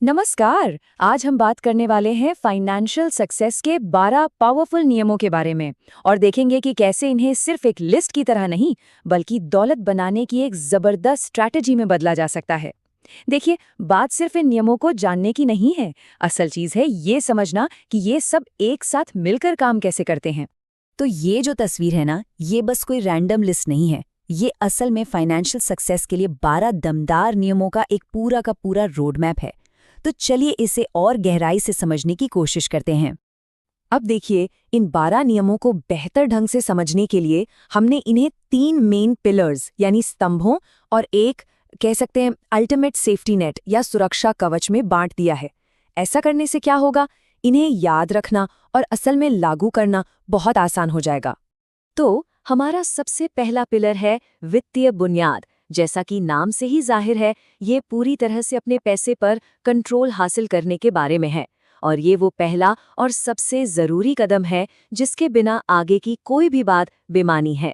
नमस्कार। आज हम बात करने वाले हैं फाइनेंशियल सक्सेस के 12 पावरफुल नियमों के बारे में और देखेंगे कि कैसे इन्हें सिर्फ एक लिस्ट की तरह नहीं बल्कि दौलत बनाने की एक जबरदस्त स्ट्रैटेजी में बदला जा सकता है। देखिए, बात सिर्फ इन नियमों को जानने की नहीं है, असल चीज है ये समझना कि ये सब एक साथ मिलकर काम कैसे करते हैं। तो ये जो तस्वीर है ना, ये बस कोई रैंडम लिस्ट नहीं है। ये असल में फाइनेंशियल सक्सेस के लिए 12 दमदार नियमों का एक पूरा का पूरा रोड मैप है। तो चलिए इसे और गहराई से समझने की कोशिश करते हैं। अब देखिए, इन 12 नियमों को बेहतर ढंग से समझने के लिए हमने इन्हें 3 मेन पिलर्स यानी स्तंभों और एक कह सकते हैं अल्टीमेट सेफ्टी नेट या सुरक्षा कवच में बांट दिया है। ऐसा करने से क्या होगा, इन्हें याद रखना और असल में लागू करना बहुत आसान हो जाएगा। तो हमारा सबसे पहला पिलर है वित्तीय बुनियाद। जैसा कि नाम से ही जाहिर है, ये पूरी तरह से अपने पैसे पर कंट्रोल हासिल करने के बारे में है और ये वो पहला और सबसे ज़रूरी कदम है जिसके बिना आगे की कोई भी बात बेमानी है।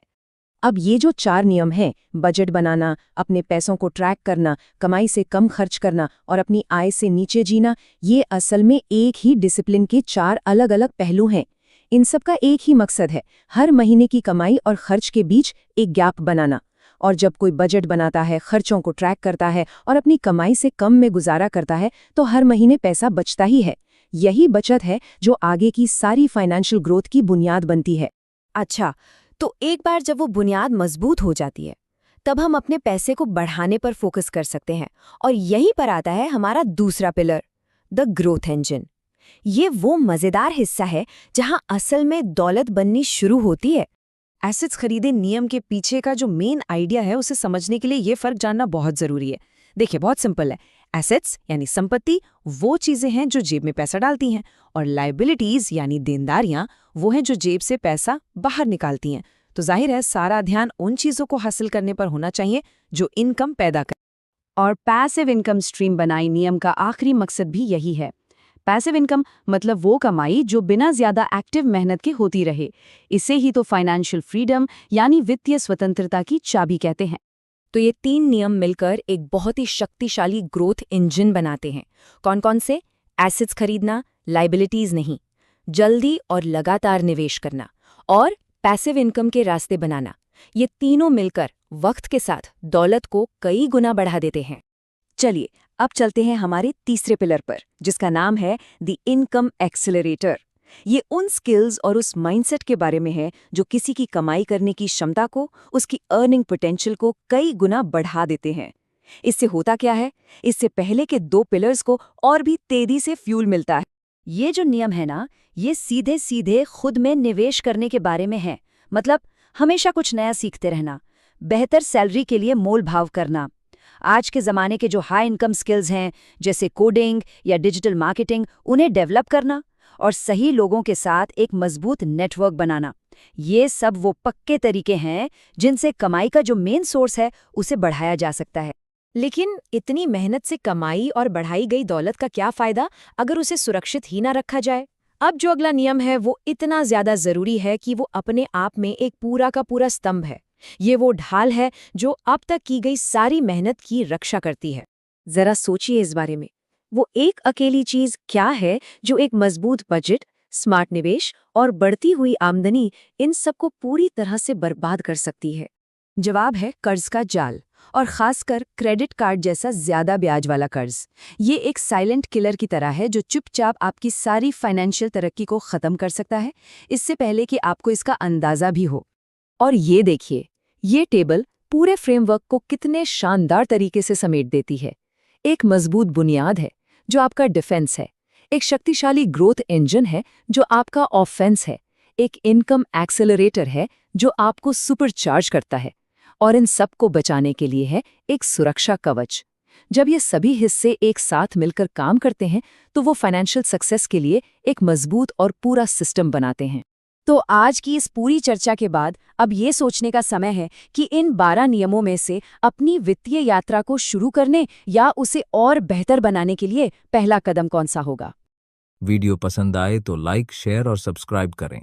अब ये जो 4 नियम हैं, बजट बनाना, अपने पैसों को ट्रैक करना, कमाई से कम खर्च करना और अपनी आय से नीचे जीना, ये असल में एक ही डिसिप्लिन के 4 अलग-अलग पहलू हैं। इन सब का एक ही मकसद है, हर महीने की कमाई और खर्च के बीच एक गैप बनाना। और जब कोई बजट बनाता है, खर्चों को ट्रैक करता है और अपनी कमाई से कम में गुजारा करता है, तो हर महीने पैसा बचता ही है। यही बचत है जो आगे की सारी फाइनेंशियल ग्रोथ की बुनियाद बनती है। अच्छा, तो एक बार जब वो बुनियाद मजबूत हो जाती है, तब हम अपने पैसे को बढ़ाने पर फोकस कर सकते हैं। और यहीं पर आता है हमारा दूसरा पिलर, द ग्रोथ इंजन। ये वो मजेदार हिस्सा है जहां असल में दौलत बननी शुरू होती है। एसेट्स खरीदे नियम के पीछे का जो मेन आइडिया है, उसे समझने के लिए ये फर्क जानना बहुत जरूरी है। देखिए, बहुत सिंपल है। एसेट्स यानी संपत्ति वो चीजें हैं जो जेब में पैसा डालती हैं, और लायबिलिटीज यानी देनदारियां वो हैं जो जेब से पैसा बाहर निकालती हैं। तो जाहिर है सारा ध्यान उन चीजों को हासिल करने पर होना चाहिए जो इनकम पैदा कर। और पैसिव इनकम स्ट्रीम बनाई नियम का आखिरी मकसद भी यही है। पैसिव इनकम मतलब वो कमाई जो बिना ज्यादा एक्टिव मेहनत के होती रहे। इसे ही तो फाइनेंशियल फ्रीडम यानी वित्तीय स्वतंत्रता की चाबी कहते हैं। तो ये 3 नियम मिलकर एक बहुत ही शक्तिशाली ग्रोथ इंजन बनाते हैं। कौन कौन से? एसेट्स खरीदना, लायबिलिटीज नहीं, जल्दी और लगातार निवेश करना, और पैसिव इनकम के रास्ते बनाना। ये तीनों मिलकर वक्त के साथ दौलत को कई गुना बढ़ा देते हैं। चलिए अब चलते हैं हमारे तीसरे पिलर पर, जिसका नाम है द इनकम एक्सेलरेटर। ये उन स्किल्स और उस माइंडसेट के बारे में है जो किसी की कमाई करने की क्षमता को, उसकी अर्निंग पोटेंशियल को कई गुना बढ़ा देते हैं। इससे होता क्या है, इससे पहले के 2 पिलर्स को और भी तेजी से फ्यूल मिलता है। ये जो नियम है ना, ये सीधे सीधे खुद में निवेश करने के बारे में है। मतलब हमेशा कुछ नया सीखते रहना, बेहतर सैलरी के लिए मोल भाव करना, आज के ज़माने के जो हाई इनकम स्किल्स हैं जैसे कोडिंग या डिजिटल मार्केटिंग, उन्हें डेवलप करना, और सही लोगों के साथ एक मजबूत नेटवर्क बनाना। ये सब वो पक्के तरीके हैं जिनसे कमाई का जो मेन सोर्स है उसे बढ़ाया जा सकता है। लेकिन इतनी मेहनत से कमाई और बढ़ाई गई दौलत का क्या फायदा अगर उसे सुरक्षित ही ना रखा जाए? अब जो अगला नियम है वो इतना ज्यादा जरूरी है कि वो अपने आप में एक पूरा का पूरा स्तंभ है। ये वो ढाल है जो अब तक की गई सारी मेहनत की रक्षा करती है। जरा सोचिए इस बारे में। वो एक अकेली चीज क्या है जो एक मजबूत बजट, स्मार्ट निवेश और बढ़ती हुई आमदनी, इन सबको पूरी तरह से बर्बाद कर सकती है? जवाब है कर्ज का जाल, और खासकर क्रेडिट कार्ड जैसा ज्यादा ब्याज वाला कर्ज। ये एक साइलेंट किलर की तरह है जो चुपचाप आपकी सारी फाइनेंशियल तरक्की को खत्म कर सकता है, इससे पहले कि आपको इसका अंदाजा भी हो। और ये देखिए, ये टेबल पूरे फ्रेमवर्क को कितने शानदार तरीके से समेट देती है। एक मजबूत बुनियाद है जो आपका डिफेंस है, एक शक्तिशाली ग्रोथ इंजन है जो आपका ऑफेंस है, एक इनकम एक्सेलरेटर है जो आपको सुपरचार्ज करता है, और इन सब को बचाने के लिए है एक सुरक्षा कवच। जब ये सभी हिस्से एक साथ मिलकर काम करते हैं तो वो फाइनेंशियल सक्सेस के लिए एक मजबूत और पूरा सिस्टम बनाते हैं। तो आज की इस पूरी चर्चा के बाद अब ये सोचने का समय है कि इन 12 नियमों में से अपनी वित्तीय यात्रा को शुरू करने या उसे और बेहतर बनाने के लिए पहला कदम कौन सा होगा। वीडियो पसंद आए तो लाइक, शेयर और सब्सक्राइब करें।